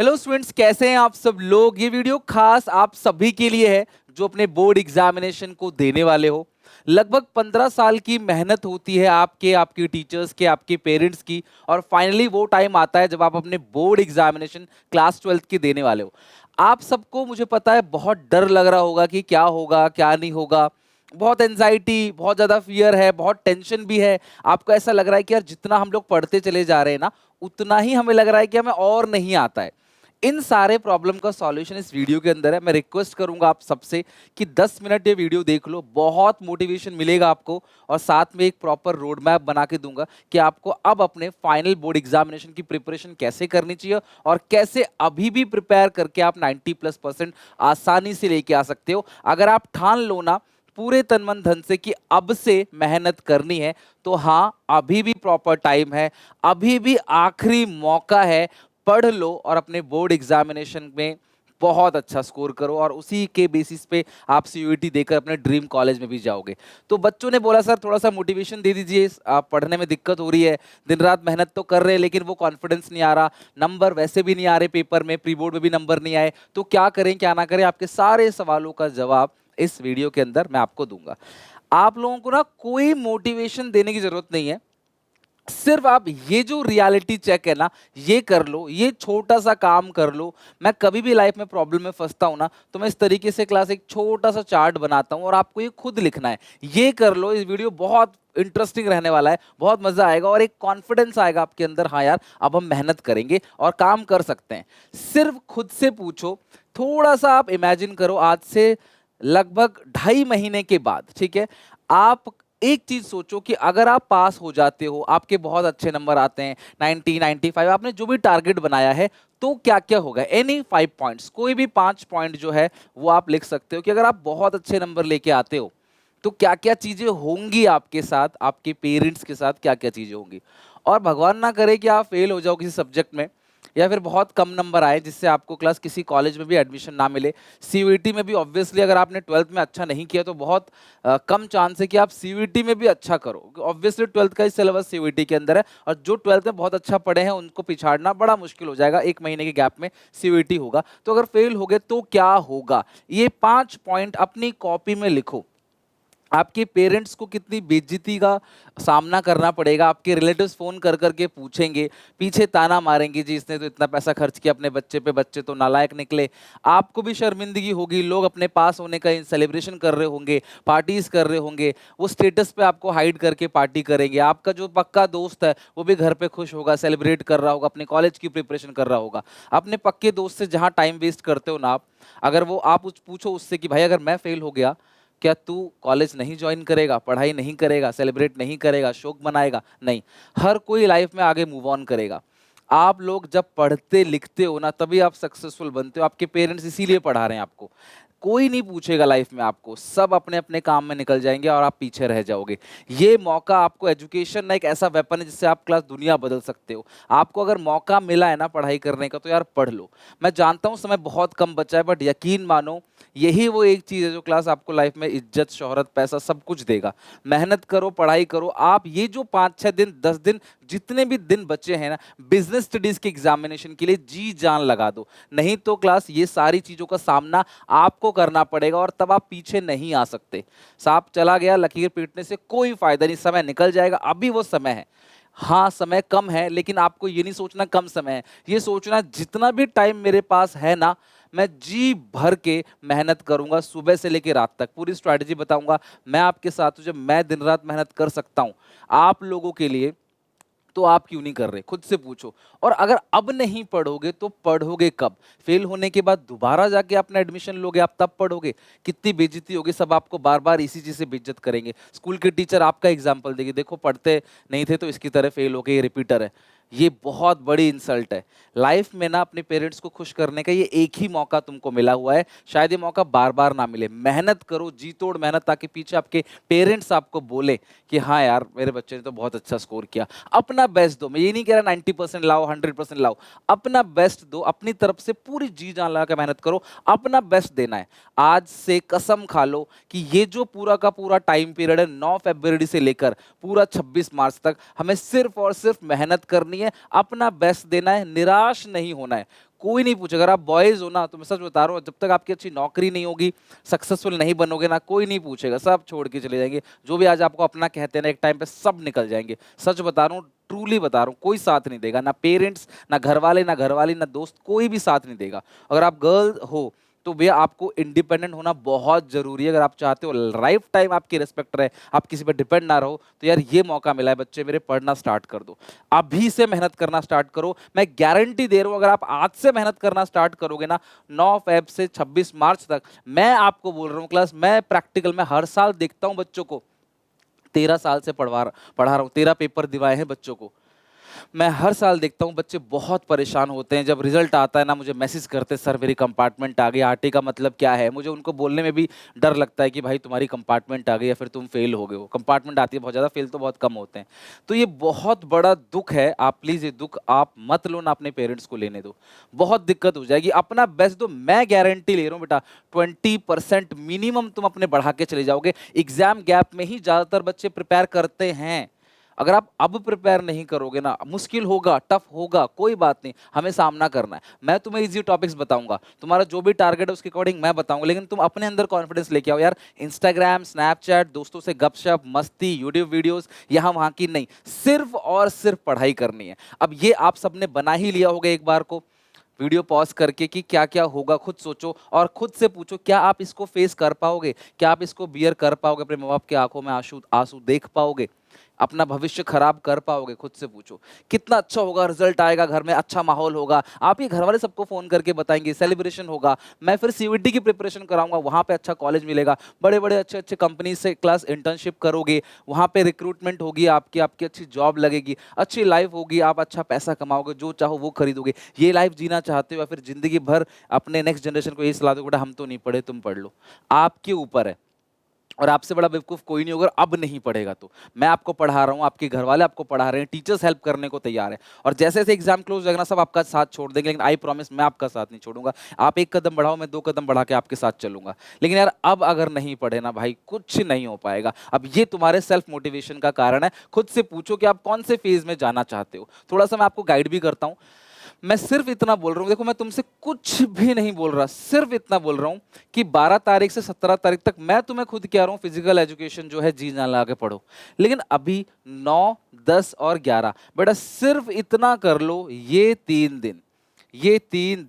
Hello students, कैसे हैं आप सब लोग। ये वीडियो खास आप सभी के लिए है जो अपने बोर्ड एग्जामिनेशन को देने वाले हो। लगभग 15 साल की मेहनत होती है आपके, आपके टीचर्स के, आपके पेरेंट्स की, और फाइनली वो टाइम आता है जब आप अपने बोर्ड एग्जामिनेशन क्लास 12th के देने वाले हो। आप सबको मुझे पता है बहुत डर लग रहा होगा कि क्या होगा क्या नहीं होगा। बहुत एंजाइटी, बहुत ज्यादा फियर है, बहुत टेंशन भी है। आपको ऐसा लग रहा है कि यार जितना हम लोग पढ़ते चले जा रहे हैं ना, उतना ही हमें लग रहा है कि हमें और नहीं आता है। इन सारे प्रॉब्लम का सॉल्यूशन इस वीडियो के अंदर है। मैं रिक्वेस्ट करूंगा आप सबसे कि 10 मिनट ये वीडियो देख लो, बहुत मोटिवेशन मिलेगा आपको, और साथ में एक प्रॉपर रोड मैप बना के दूंगा कि आपको अब अपने फाइनल बोर्ड एग्जामिनेशन की प्रिपरेशन कैसे करनी चाहिए और कैसे अभी भी प्रिपेयर करके आप 90+% आसानी से लेके आ सकते हो। अगर आप ठान लो ना पूरे तन मन धन से कि अब से मेहनत करनी है, तो हाँ, अभी भी प्रॉपर टाइम है, अभी भी आखिरी मौका है। पढ़ लो और अपने बोर्ड एग्जामिनेशन में बहुत अच्छा स्कोर करो, और उसी के बेसिस पे आप सीयूईटी देकर अपने ड्रीम कॉलेज में भी जाओगे। तो बच्चों ने बोला सर थोड़ा सा मोटिवेशन दे दीजिए, आप पढ़ने में दिक्कत हो रही है, दिन रात मेहनत तो कर रहे हैं लेकिन वो कॉन्फिडेंस नहीं आ रहा, नंबर वैसे भी नहीं आ रहे, पेपर में प्री बोर्ड में भी नंबर नहीं आए, तो क्या करें क्या ना करें। आपके सारे सवालों का जवाब इस वीडियो के अंदर मैं आपको दूंगा। आप लोगों को ना कोई मोटिवेशन देने की जरूरत नहीं है, सिर्फ आप ये जो रियलिटी चेक है ना, ये कर लो, ये छोटा सा काम कर लो। मैं कभी भी लाइफ में प्रॉब्लम में फंसता हूं ना, तो मैं इस तरीके से क्लास एक छोटा सा चार्ट बनाता हूं और आपको ये खुद लिखना है। ये कर लो, इस वीडियो बहुत इंटरेस्टिंग रहने वाला है, बहुत मजा आएगा और एक कॉन्फिडेंस आएगा आपके अंदर, हाँ यार अब हम मेहनत करेंगे और काम कर सकते हैं। सिर्फ खुद से पूछो, थोड़ा सा आप इमेजिन करो, आज से लगभग 2.5 महीने के बाद, ठीक है, आप एक चीज सोचो कि अगर आप पास हो जाते हो, आपके बहुत अच्छे नंबर आते हैं, 90 95, आपने जो भी टारगेट बनाया है, तो क्या क्या होगा। एनी 5 पॉइंट्स, कोई भी 5 पॉइंट जो है वो आप लिख सकते हो कि अगर आप बहुत अच्छे नंबर लेके आते हो तो क्या क्या चीजें होंगी आपके साथ, आपके पेरेंट्स के साथ क्या क्या चीजें होंगी। और भगवान ना करे कि आप फेल हो जाओ किसी सब्जेक्ट में, या फिर बहुत कम नंबर आए जिससे आपको क्लास किसी कॉलेज में भी एडमिशन ना मिले। सीयूईटी में भी ऑब्वियसली अगर आपने 12th में अच्छा नहीं किया तो बहुत कम चांस है कि आप सीयूईटी में भी अच्छा करो। ऑब्वियसली 12th का ही सिलेबस सीयूईटी के अंदर है, और जो 12th में बहुत अच्छा पढ़े हैं उनको पिछाड़ना बड़ा मुश्किल हो जाएगा। 1 महीने के गैप में सीयूईटी होगा, तो अगर फेल हो गए तो क्या होगा, ये 5 पॉइंट अपनी कॉपी में लिखो। आपके पेरेंट्स को कितनी बेइज्जती का सामना करना पड़ेगा, आपके रिलेटिव्स फोन कर करके पूछेंगे, पीछे ताना मारेंगे जी इसने तो इतना पैसा खर्च किया अपने बच्चे पे, बच्चे तो नालायक निकले। आपको भी शर्मिंदगी होगी, लोग अपने पास होने का सेलिब्रेशन कर रहे होंगे, पार्टीज कर रहे होंगे, वो स्टेटस पे आपको हाइड करके पार्टी करेंगे। आपका जो पक्का दोस्त है वो भी घर पे खुश होगा, सेलिब्रेट कर रहा होगा, अपने कॉलेज की प्रिपरेशन कर रहा होगा। अपने पक्के दोस्त से जहाँ टाइम वेस्ट करते हो ना आप, अगर वो आप पूछो उससे कि भाई अगर मैं फेल हो गया, क्या तू कॉलेज नहीं ज्वाइन करेगा, पढ़ाई नहीं करेगा, सेलिब्रेट नहीं करेगा, शोक मनाएगा? नहीं, हर कोई लाइफ में आगे मूव ऑन करेगा। आप लोग जब पढ़ते लिखते हो ना, तभी आप सक्सेसफुल बनते हो। आपके पेरेंट्स इसीलिए पढ़ा रहे हैं आपको। कोई नहीं पूछेगा लाइफ में आपको, सब अपने अपने काम में निकल जाएंगे और आप पीछे रह जाओगे। ये मौका आपको, एजुकेशन ना एक ऐसा वेपन है जिससे आप क्लास दुनिया बदल सकते हो। आपको अगर मौका मिला है ना पढ़ाई करने का, तो यार पढ़ लो। मैं जानता हूँ समय बहुत कम बचा है, बट यकीन मानो यही वो एक चीज है जो क्लास आपको लाइफ में इज्जत, शोहरत, पैसा सब कुछ देगा। मेहनत करो, पढ़ाई करो। आप ये जो 5 6 दिन 10 दिन जितने भी दिन बचे हैं ना, बिजनेस स्टडीज के एग्जामिनेशन के लिए जी जान लगा दो। नहीं तो क्लास ये सारी चीजों का सामना आपको करना पड़ेगा और तब आप पीछे नहीं आ सकते। सांप चला गया, लकीर पीटने से कोई फायदा नहीं, समय निकल जाएगा, अभी वो समय है। हाँ समय कम है, लेकिन आपको ये नहीं सोचना कम समय है, ये सोचना जितना भी टाइम मेरे पास है ना, मैं जी भर के मेहनत करूंगा, सुबह से लेकर रात तक पूरी स्ट्रैटेजी बताऊंगा। मैं आपके साथ हूं, जब मैं दिन रात मेहनत कर सकता हूं आप लोगों के लिए, तो आप क्यों नहीं कर रहे, खुद से पूछो। और अगर अब नहीं पढ़ोगे तो पढ़ोगे कब? फेल होने के बाद दोबारा जाके अपना एडमिशन लोगे, आप तब पढ़ोगे? कितनी बेइज्जती होगी, सब आपको बार बार इसी चीज से बेइज्जत करेंगे। स्कूल के टीचर आपका एग्जाम्पल देंगे, देखो पढ़ते नहीं थे तो इसकी तरह फेल हो गए, ये रिपीटर है। ये बहुत बड़ी इंसल्ट है। लाइफ में ना अपने पेरेंट्स को खुश करने का ये एक ही मौका तुमको मिला हुआ है, शायद ये मौका बार बार ना मिले। मेहनत करो, जी तोड़ मेहनत, ताकि पीछे आपके पेरेंट्स आपको बोले कि हाँ यार मेरे बच्चे ने तो बहुत अच्छा स्कोर किया। अपना बेस्ट दो, मैं ये नहीं कह रहा 90% लाओ, 100% लाओ, अपना बेस्ट दो, अपनी तरफ से पूरी जी जान लगा के मेहनत करो, अपना बेस्ट देना है। आज से कसम खा लो कि ये जो पूरा का पूरा टाइम पीरियड है, 9 फरवरी से लेकर पूरा 26 मार्च तक, हमें सिर्फ और सिर्फ मेहनत करनी नहीं है, अपना बेस्ट देना है, निराश नहीं होना है। कोई नहीं पूछेगा। अगर आप बॉयज हो ना, तो मैं सच बता रहा हूँ, जब तक आपकी अच्छी नौकरी नहीं होगी, सक्सेसफुल नहीं बनोगे ना, कोई नहीं पूछेगा, सब छोड़ के चले जाएंगे। जो भी आज आपको अपना कहते हैं ना, एक टाइम पे सब निकल जाएंगे। सच बता रहा हूँ, ट्रूली बता रहा हूँ, कोई साथ नहीं देगा, ना पेरेंट्स, ना घर वाले, ना घर वाली, ना दोस्त, कोई भी साथ नहीं देगा। अगर आप गर्ल हो तो भैया आपको इंडिपेंडेंट होना बहुत जरूरी है। अगर आप चाहते हो लाइफ टाइम आपकी रिस्पेक्ट रहे, आप किसी पर डिपेंड ना रहो, तो यार ये मौका मिला है बच्चे मेरे, पढ़ना स्टार्ट कर दो। अभी से मेहनत करना स्टार्ट करो। मैं गारंटी दे रहा हूं, अगर आप आज से मेहनत करना स्टार्ट करोगे ना, 9 फेब से 26 मार्च तक, मैं आपको बोल रहा हूँ क्लास, मैं प्रैक्टिकल में हर साल देखता हूँ बच्चों को, 13 साल से पढ़ा रहा हूँ, 13 पेपर दिवाए हैं बच्चों को। मैं हर साल देखता हूँ बच्चे बहुत परेशान होते हैं जब रिजल्ट आता है ना, मुझे मैसेज करते सर मेरी कंपार्टमेंट आ गई। आरटी का मतलब क्या है, मुझे उनको बोलने में भी डर लगता है कि भाई तुम्हारी कंपार्टमेंट आ गई या फिर तुम फेल हो गए हो। कंपार्टमेंट आती है बहुत ज़्यादा, फेल तो बहुत कम होते हैं। तो ये बहुत बड़ा दुख है। आप प्लीज़ ये दुख आप मत लो ना, अपने पेरेंट्स को लेने दो, बहुत दिक्कत हो जाएगी। अपना बेस्ट दो, मैं गारंटी ले रहा हूँ बेटा, 20% मिनिमम तुम अपने बढ़ा के चले जाओगे। एग्जाम गैप में ही ज़्यादातर बच्चे प्रिपेयर करते हैं। अगर आप अब प्रिपेयर नहीं करोगे ना, मुश्किल होगा, टफ होगा, कोई बात नहीं, हमें सामना करना है। मैं तुम्हें इजी टॉपिक्स बताऊंगा, तुम्हारा जो भी टारगेट है उसके अकॉर्डिंग मैं बताऊंगा, लेकिन तुम अपने अंदर कॉन्फिडेंस लेके आओ यार। इंस्टाग्राम, स्नैपचैट, दोस्तों से गपशप मस्ती, यूट्यूब वीडियोस यहाँ वहाँ की नहीं, सिर्फ और सिर्फ पढ़ाई करनी है। अब ये आप सबने बना ही लिया होगा एक बार को, वीडियो पॉज करके, कि क्या क्या होगा खुद सोचो और खुद से पूछो, क्या आप इसको फेस कर पाओगे, क्या आप इसको बियर कर पाओगे, अपने माँ बाप की आंखों में आंसू आंसू देख पाओगे, अपना भविष्य खराब कर पाओगे, खुद से पूछो। कितना अच्छा होगा, रिजल्ट आएगा, घर में अच्छा माहौल होगा, आप ये घर वाले सबको फोन करके बताएंगे, सेलिब्रेशन होगा, मैं फिर सीयूईटी की प्रिपरेशन कराऊंगा, वहां पे अच्छा कॉलेज मिलेगा, बड़े बड़े अच्छे अच्छे कंपनी से क्लास इंटर्नशिप करोगे, वहां पे रिक्रूटमेंट होगी आपकी, आपकी अच्छी जॉब लगेगी, अच्छी लाइफ होगी, आप अच्छा पैसा कमाओगे, जो चाहो वो खरीदोगे। ये लाइफ जीना चाहते हो या फिर जिंदगी भर अपने नेक्स्ट जनरेशन को यही सलाह दो, बेटा हम तो नहीं पढ़े, तुम पढ़ लो, आपके ऊपर है। और आपसे बड़ा बेवकूफ कोई नहीं होगा अब नहीं पढ़ेगा तो। मैं आपको पढ़ा रहा हूँ, आपके घर वाले आपको पढ़ा रहे हैं, टीचर्स हेल्प करने को तैयार है, और जैसे जैसे एग्जाम क्लोज होगा ना, सब आपका साथ छोड़ देंगे, लेकिन आई प्रॉमिस मैं आपका साथ नहीं छोड़ूंगा। आप एक कदम बढ़ाओ, मैं 2 कदम बढ़ा के आपके साथ चलूंगा। लेकिन यार अब अगर नहीं पढ़े ना भाई, कुछ नहीं हो पाएगा। अब ये तुम्हारे सेल्फ मोटिवेशन का कारण है। खुद से पूछो कि आप कौन से फेज में जाना चाहते हो। थोड़ा सा मैं आपको गाइड भी करता हूँ। मैं सिर्फ इतना बोल रहा हूँ, देखो मैं तुमसे कुछ भी नहीं बोल रहा, सिर्फ इतना बोल रहा हूँ कि 12 तारीख से 17 तारीख तक मैं तुम्हें खुद कह रहा हूँ फिजिकल एजुकेशन जो है जी जान लगा के पढ़ो। लेकिन अभी 9, 10 और 11 बेटा सिर्फ इतना कर लो, ये 3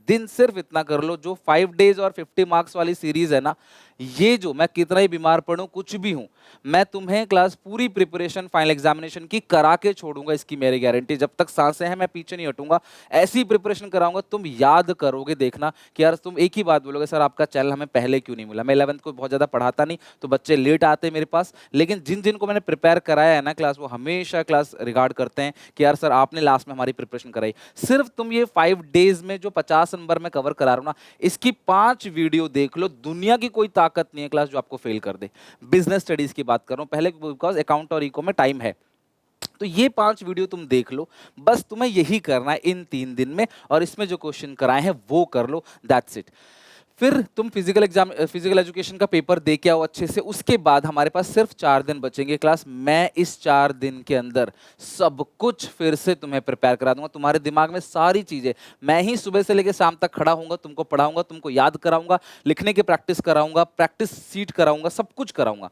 दिन सिर्फ इतना कर लो। जो 5 डेज और 50 मार्क्स वाली सीरीज है ना, ये जो मैं कितना ही बीमार पड़ूं, कुछ भी हूं, मैं तुम्हें क्लास पूरी प्रिपरेशन फाइनल एग्जामिनेशन की करा के छोड़ूंगा, इसकी मेरी गारंटी। जब तक सांसें हैं मैं पीछे नहीं हटूंगा, ऐसी प्रिपरेशन कराऊंगा, तुम याद करोगे, देखना कि यार तुम एक ही बात बोलोगे, सर आपका चैनल हमें पहले क्यों नहीं मिला। मैं 11th को बहुत ज़्यादा पढ़ाता नहीं, तो बच्चे लेट आते मेरे पास, लेकिन जिन जिन को मैंने प्रिपेयर कराया है ना क्लास, वो हमेशा क्लास रिगार्ड करते हैं कि यार सर आपने लास्ट में हमारी प्रिपरेशन कराई। सिर्फ तुम ये 5 डेज में जो 50 नंबर में कवर करा रहा हूँ ना, इसकी 5 वीडियो देख लो, दुनिया की कोई ताकत नहीं है क्लास जो आपको फेल कर दे। बिजनेस स्टडीज की बात कर रहा हूँ पहले, बिकॉज अकाउंट और इको में टाइम है। तो ये 5 वीडियो तुम देख लो, बस तुम्हें यही करना है इन 3 दिन में, और इसमें जो क्वेश्चन कराए हैं वो कर लो, दैट्स इट। फिर तुम फिजिकल एजुकेशन का पेपर दे के आओ अच्छे से। उसके बाद हमारे पास सिर्फ 4 दिन बचेंगे क्लास। मैं इस 4 दिन के अंदर सब कुछ फिर से तुम्हें प्रिपेयर करा दूंगा, तुम्हारे दिमाग में सारी चीजें मैं ही सुबह से लेकर शाम तक खड़ा होऊंगा, तुमको पढ़ाऊंगा, तुमको याद कराऊंगा, लिखने की प्रैक्टिस कराऊंगा, प्रैक्टिस सीट कराऊंगा, सब कुछ कराऊंगा।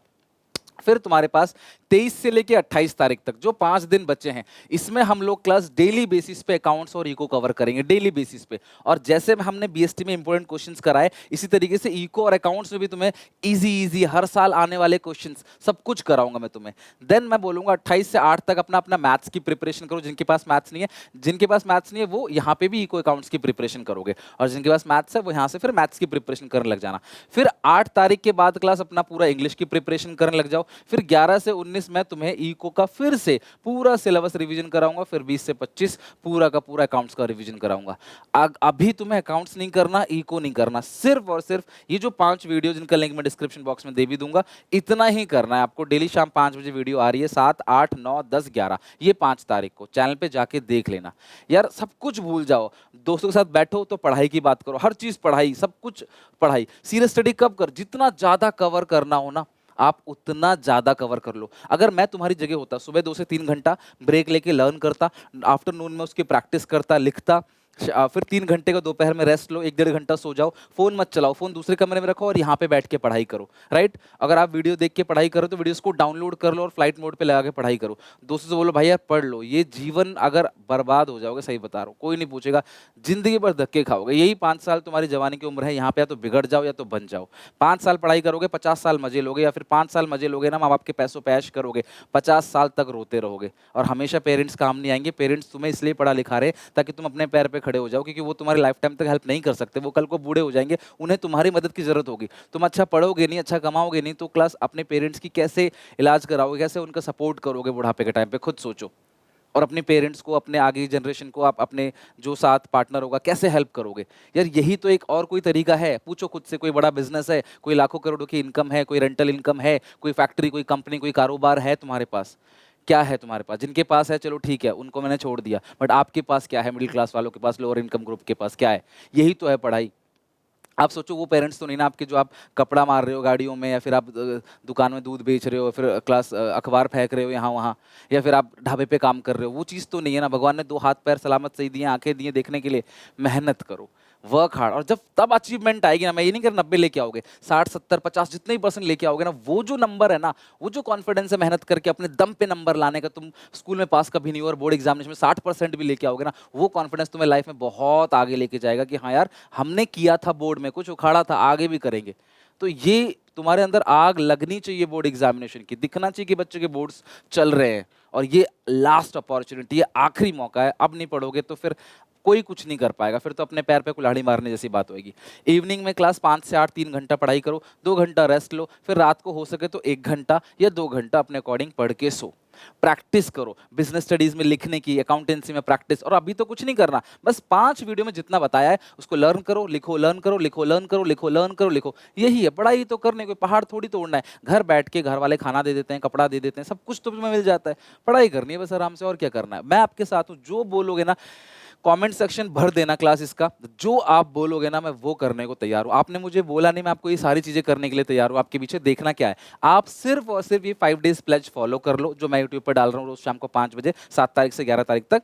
फिर तुम्हारे पास 23 से लेके 28 तारीख तक जो 5 दिन बचे हैं, इसमें हम लोग क्लास डेली बेसिस पे अकाउंट्स और इको कवर करेंगे, डेली बेसिस पे। और जैसे हमने बीएसटी में इंपॉर्टेंट क्वेश्चंस कराए, इसी तरीके से इको और अकाउंट्स में भी तुम्हें इजी हर साल आने वाले क्वेश्चंस सब कुछ कराऊंगा मैं तुम्हें। देन मैं बोलूंगा 28 से 8 तक अपना अपना मैथ्स की प्रिपरेशन करो। जिनके पास मैथ्स नहीं है, वो यहाँ पे भी इको अकाउंट्स की प्रिपरेशन करोगे, और जिनके पास मैथ्स है वो यहाँ से फिर मैथ्स की प्रिपरेशन करने लग जाना। फिर 8 तारीख के बाद क्लास अपना पूरा इंग्लिश की प्रिपरेशन करने लग जाओ। फिर 11 से 19 मैं तुम्हें इको का फिर से पूरा सिलेबस रिवीजन कराऊंगा। फिर 20 से 25 पूरा का पूरा अकाउंट्स का रिवीजन कराऊंगा। अभी तुम्हें अकाउंट्स नहीं करना, इको नहीं करना, सिर्फ और सिर्फ ये जो 5 वीडियो जिनका लिंक मैं डिस्क्रिप्शन बॉक्स में दे भी दूंगा, इतना ही करना है आपको। डेली शाम 5 बजे वीडियो आ रही है, 7, 8, 9, 10, 11, ये 5 तारीख को चैनल पे जाके देख लेना। यार सब कुछ भूल जाओ, दोस्तों के साथ बैठो तो पढ़ाई की बात करो, हर चीज पढ़ाई, सब कुछ पढ़ाई। सीरियस स्टडी कब कर, जितना ज्यादा कवर करना हो ना, आप उतना ज़्यादा कवर कर लो। अगर मैं तुम्हारी जगह होता, सुबह 2 से 3 घंटा ब्रेक लेके लर्न करता, आफ्टरनून में उसकी प्रैक्टिस करता, लिखता, फिर 3 घंटे का दोपहर में रेस्ट लो, 1 डेढ़ घंटा सो जाओ, फोन मत चलाओ, फोन दूसरे कमरे में रखो और यहाँ पे बैठ के पढ़ाई करो, राइट। अगर आप वीडियो देख के पढ़ाई करो तो वीडियोस को डाउनलोड कर लो और फ्लाइट मोड पे लगा के पढ़ाई करो। दोस्तों से बोलो भाई यार पढ़ लो, ये जीवन अगर बर्बाद हो जाओगे, सही बता रहा हूँ, कोई नहीं पूछेगा, जिंदगी भर धक्के खाओगे। यही 5 साल तुम्हारी जवानी की उम्र है, यहाँ पे या तो बिगड़ जाओ या तो बन जाओ। 5 साल पढ़ाई करोगे, 50 साल मजे लोगे, या फिर 5 साल मजे लोगे ना, माँ बाप के पैसों पे ऐश करोगे, 50 साल तक रोते रहोगे और हमेशा पेरेंट्स काम नहीं आएंगे। पेरेंट्स तुम्हें इसलिए पढ़ा लिखा रहे ताकि तुम अपने पैर पे खड़े हो जाओ, क्योंकि वो तुम्हारी लाइफ टाइम तक हेल्प नहीं कर सकते, वो कल को बूढ़े हो जाएंगे, उन्हें तुम्हारी मदद की जरूरत होगी। तुम अच्छा पढ़ोगे नहीं, अच्छा कमाओगे नहीं, तो क्लास अपने पेरेंट्स की कैसे इलाज कराओगे, कैसे उनका सपोर्ट करोगे बुढ़ापे के टाइम पे, खुद सोचो। और अपने पेरेंट्स को, अपने आगे की जनरेशन को, आप अपने जो साथ पार्टनर होगा कैसे हेल्प करोगे यार। यही तो एक और कोई तरीका है? पूछो खुद से, कोई बड़ा बिजनेस है, कोई लाखों करोड़ों की इनकम है, कोई रेंटल इनकम है, कोई फैक्ट्री, कोई कंपनी, कोई कारोबार है तुम्हारे पास? क्या है तुम्हारे पास? जिनके पास है चलो ठीक है, उनको मैंने छोड़ दिया, बट आपके पास क्या है? मिडिल क्लास वालों के पास, लोअर इनकम ग्रुप के पास क्या है? यही तो है पढ़ाई। आप सोचो वो पेरेंट्स तो नहीं ना आपके, जो आप कपड़ा मार रहे हो गाड़ियों में, या फिर आप दुकान में दूध बेच रहे हो, फिर अखबार फेंक रहे हो यहाँ वहाँ, या फिर आप ढाबे पे काम कर रहे हो, वो चीज़ तो नहीं है ना। भगवान ने 2 हाथ पैर सलामत सही दिए, आंखें दी हैं देखने के लिए। मेहनत करो, वर्क हार्ड, और जब तब अचीवमेंट आएगी ना, मैं ये नहीं कह रहा 90 लेके आओगे, 60 70 50 जितने ही परसेंट लेके आओगे ना, वो जो नंबर है ना, वो जो कॉन्फिडेंस है मेहनत करके अपने दम पे नंबर लाने का, तुम स्कूल में पास कभी नहीं हो और बोर्ड एग्जामिनेशन में 60% भी लेके आओगे ना, वो कॉन्फिडेंस तुम्हें लाइफ में बहुत आगे लेके जाएगा कि हाँ यार हमने किया था, बोर्ड में कुछ उखाड़ा था, आगे भी करेंगे। तो ये तुम्हारे अंदर आग लगनी चाहिए बोर्ड एग्जामिनेशन की, दिखना चाहिए कि बच्चे के बोर्ड्स चल रहे हैं, और ये लास्ट अपॉर्चुनिटी है, आखिरी मौका है। अब नहीं पढ़ोगे तो फिर कोई कुछ नहीं कर पाएगा, फिर तो अपने पैर पे कुल्हाड़ी मारने जैसी बात होगी। इवनिंग में क्लास 5 से 8 3 घंटा पढ़ाई करो, 2 घंटा रेस्ट लो, फिर रात को हो सके तो 1 घंटा या 2 घंटा अपने अकॉर्डिंग पढ़ के सो। प्रैक्टिस करो, बिजनेस स्टडीज में लिखने की, अकाउंटेंसी में प्रैक्टिस। और अभी तो कुछ नहीं करना, बस 5 वीडियो में जितना बताया है उसको लर्न करो, लिखो, लर्न करो, लिखो, लर्न करो, लिखो, लर्न करो, लिखो। यही है पढ़ाई। तो करने कोई पहाड़ थोड़ी तोड़ना है, घर बैठ के घर वाले खाना दे देते हैं, कपड़ा दे देते हैं, सब कुछ तो तुम्हें मिल जाता है। पढ़ाई करनी है बस आराम से, और क्या करना है। मैं आपके साथ हूँ, जो बोलोगे ना, कमेंट सेक्शन भर देना क्लास इसका, जो आप बोलोगे ना मैं वो करने को तैयार हूँ। आपने मुझे बोला नहीं, मैं आपको ये सारी चीजें करने के लिए तैयार हूँ। आपके पीछे देखना क्या है, आप सिर्फ और सिर्फ ये 5 डेज प्लेज फॉलो कर लो, जो मैं यूट्यूब पर डाल रहा हूँ रोज शाम को 5 बजे, 7 तारीख से 11 तारीख तक।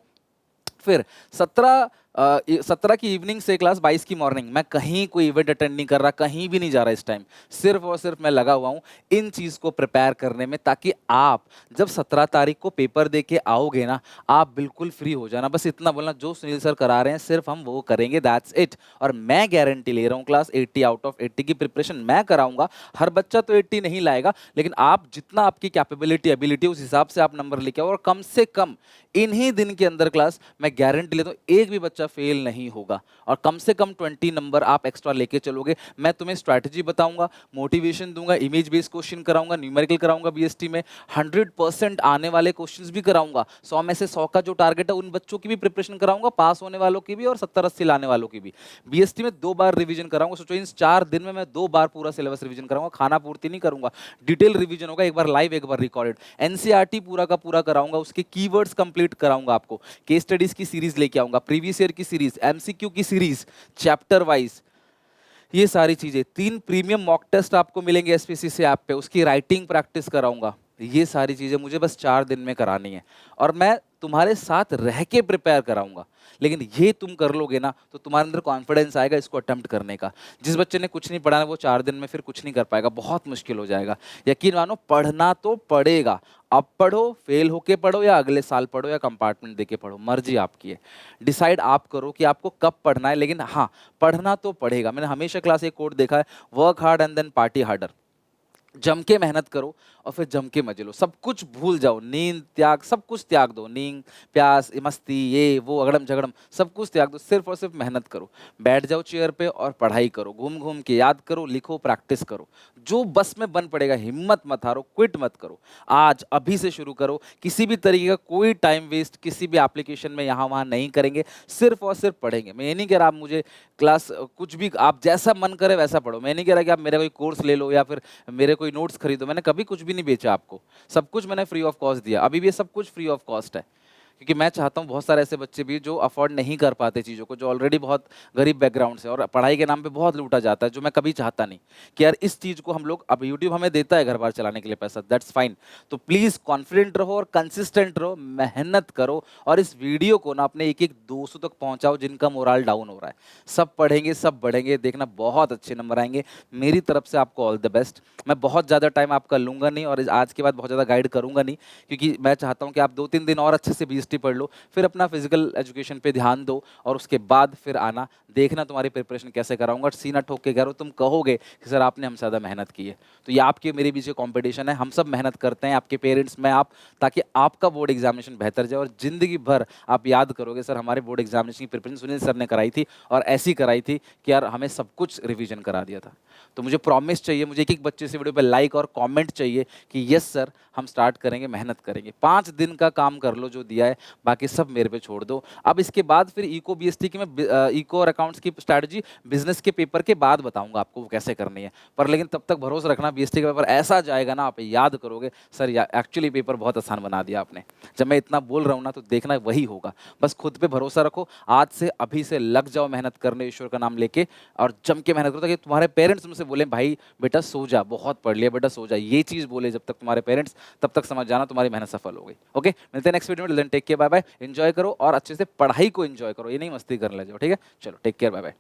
फिर 17 की इवनिंग से क्लास 22 की मॉर्निंग, मैं कहीं कोई इवेंट अटेंड नहीं कर रहा, कहीं भी नहीं जा रहा इस टाइम। सिर्फ और सिर्फ मैं लगा हुआ हूँ इन चीज़ को प्रिपेयर करने में, ताकि आप जब 17 तारीख को पेपर दे के आओगे ना, आप बिल्कुल फ्री हो जाना। बस इतना बोलना, जो सुनील सर करा रहे हैं सिर्फ हम वो करेंगे, दैट्स इट। और मैं गारंटी ले रहा हूँ क्लास 80 आउट ऑफ 80 की प्रिपरेशन मैं कराऊंगा। हर बच्चा तो 80 नहीं लाएगा, लेकिन आप जितना आपकी कैपेबिलिटी, एबिलिटी, उस हिसाब से आप नंबर लेके आओ। और कम से कम इन्हीं दिन के अंदर क्लास मैं गारंटी लेता हूँ एक भी बच्चा फेल नहीं होगा, और कम से कम 20 नंबर आप एक्स्ट्रा लेके चलोगे। मैं तुम्हें स्ट्रैटेजी बताऊंगा, मोटिवेशन दूंगा, इमेज बेस्ड क्वेश्चन कराऊंगा, न्यूमेरिकल कराऊंगा बीएसटी में, 100% आने वाले क्वेश्चंस भी कराऊंगा। 100 में से 100 का जो टारगेट है उन बच्चों की भी प्रिपरेशन कराऊंगा, पास होने वालों की भी और 70-80 लाने वालों की भी। बीएसटी में 2 बार रिवीजन कराऊंगा। सोचो इन 4 दिन में मैं 2 बार पूरा सिलेबस रिवीजन कराऊंगा, खाना पूर्ति नहीं करूंगा, डिटेल रिवीजन होगा, एक बार लाइव एक बार रिकॉर्डेड। एनसीईआरटी पूरा का पूरा कराऊंगा, उसके कीवर्ड्स कंप्लीट कराऊंगा आपको, केस स्टडीज की सीरीज लेके आऊंगा, प्रीवियस ईयर की सीरीज, एमसीक्यू की सीरीज, चैप्टर वाइज, ये सारी चीजें। 3 प्रीमियम मॉक टेस्ट आपको मिलेंगे एसपीसीसी ऐप पे, उसकी राइटिंग प्रैक्टिस कराऊंगा। ये सारी चीजें मुझे बस 4 दिन में करानी है, और मैं तुम्हारे साथ रह के प्रिपेयर कराऊंगा। लेकिन ये तुम कर लोगे ना तो तुम्हारे अंदर कॉन्फिडेंस आएगा इसको अटेम्प्ट करने का। जिस बच्चे ने कुछ नहीं पढ़ा है वो 4 दिन में फिर कुछ नहीं कर पाएगा, बहुत मुश्किल हो जाएगा। यकीन मानो, पढ़ना तो पड़ेगा। अब पढ़ो, फेल होके पढ़ो, या अगले साल पढ़ो, या कंपार्टमेंट देके पढ़ो, मर्जी आपकी है। डिसाइड आप करो कि आपको कब पढ़ना है, लेकिन हाँ पढ़ना तो पड़ेगा। मैंने हमेशा क्लास एक कोट देखा है, work hard and then party harder. जम के मेहनत करो और फिर जम के मजे लो, सब कुछ भूल जाओ, नींद त्याग, सब कुछ त्याग दो, नींद, प्यास, मस्ती, ये वो अगड़म झगड़म सब कुछ त्याग दो, सिर्फ और सिर्फ मेहनत करो। बैठ जाओ चेयर पे और पढ़ाई करो, घूम घूम के याद करो, लिखो, प्रैक्टिस करो, जो बस में बन पड़ेगा। हिम्मत मत हारो, क्विट मत करो, आज अभी से शुरू करो। किसी भी तरीके का कोई टाइम वेस्ट किसी भी एप्लीकेशन में यहाँ वहाँ नहीं करेंगे, सिर्फ और सिर्फ पढ़ेंगे। मैं ये नहीं कह रहा आप मुझे क्लास कुछ भी आप जैसा मन करे वैसा पढ़ो, मैं नहीं कह रहा कि आप मेरा कोई कोर्स ले लो या फिर मेरे कोई नोट्स खरीदो। मैंने कभी कुछ भी नहीं बेचा आपको, सब कुछ मैंने फ्री ऑफ कॉस्ट दिया, अभी भी ये सब कुछ फ्री ऑफ कॉस्ट है। क्योंकि मैं चाहता हूँ बहुत सारे ऐसे बच्चे भी जो अफोर्ड नहीं कर पाते चीज़ों को, जो ऑलरेडी बहुत गरीब बैकग्राउंड से, और पढ़ाई के नाम पे बहुत लूटा जाता है, जो मैं कभी चाहता नहीं कि यार इस चीज़ को हम लोग, अब यूट्यूब हमें देता है घर बार चलाने के लिए पैसा, दैट्स फाइन। तो प्लीज़ कॉन्फिडेंट रहो और कंसिस्टेंट रहो, मेहनत करो, और इस वीडियो को ना अपने एक एक दोस्तों तक पहुंचाओ जिनका मोराल डाउन हो रहा है। सब पढ़ेंगे, सब बढ़ेंगे, देखना बहुत अच्छे नंबर आएंगे। मेरी तरफ से आपको ऑल द बेस्ट। मैं बहुत ज़्यादा टाइम आपका लूंगा नहीं, और आज के बाद बहुत ज़्यादा गाइड करूंगा नहीं, क्योंकि मैं चाहता हूं कि आप 2-3 दिन और अच्छे से बीएसटी पढ़ लो, फिर अपना फिजिकल एजुकेशन पे ध्यान दो, और उसके बाद फिर आना, देखना तुम्हारी प्रिपरेशन कैसे कराऊंगा। सीना ठोक के कह रहा हूं, तुम कहोगे कि सर आपने हमसे ज़्यादा मेहनत की है। तो ये आपके मेरे बीच कंपटीशन है, हम सब मेहनत करते हैं, आपके पेरेंट्स में आप, ताकि आपका बोर्ड एग्जामिनेशन बेहतर जाए और जिंदगी भर आप याद करोगे सर हमारे बोर्ड एग्जामिनेशन की प्रिपरेशन सुनील सर ने कराई थी, और ऐसी कराई थी कि यार हमें सब कुछ रिवीजन करा दिया था। तो मुझे प्रॉमिस चाहिए, मुझे एक एक बच्चे से वीडियो पे लाइक और कमेंट चाहिए कि यस सर हम स्टार्ट करेंगे, मेहनत करेंगे। 5 दिन का काम कर लो जो दिया है, बाकी सब मेरे पे छोड़ दो। अब इसके बाद फिर इको बीएसटी की मैं इको और अकाउंट्स की स्ट्रैटेजी बिजनेस के पेपर के बाद बताऊंगा आपको वो कैसे करनी है। पर लेकिन तब तक भरोसा रखना, बीएसटी का पेपर ऐसा जाएगा ना, आप याद करोगे सर एक्चुअली पेपर बहुत आसान बना दिया आपने। जब मैं इतना बोल रहा हूँ ना, तो देखना वही होगा। बस खुद पे भरोसा रखो, आज से अभी से लग जाओ मेहनत करने, ईश्वर का नाम लेके, और जम के मेहनत करो, ताकि तुम्हारे पेरेंट्स तुमसे बोले भाई बेटा सो जा, बहुत पढ़ लिया बेटा सो जा। ये चीज़ बोले जब तक तुम्हारे पेरेंट्स, तब तक समझ जाना तुम्हारी मेहनत सफल हो गई। ओके, मिलते हैं नेक्स्ट वीडियो में। Take care, bye bye. Enjoy करो और अच्छे से पढ़ाई को एंजॉय करो, ये नहीं मस्ती करने लग जाओ, ठीक है? चलो टेक केयर, बाय बाय।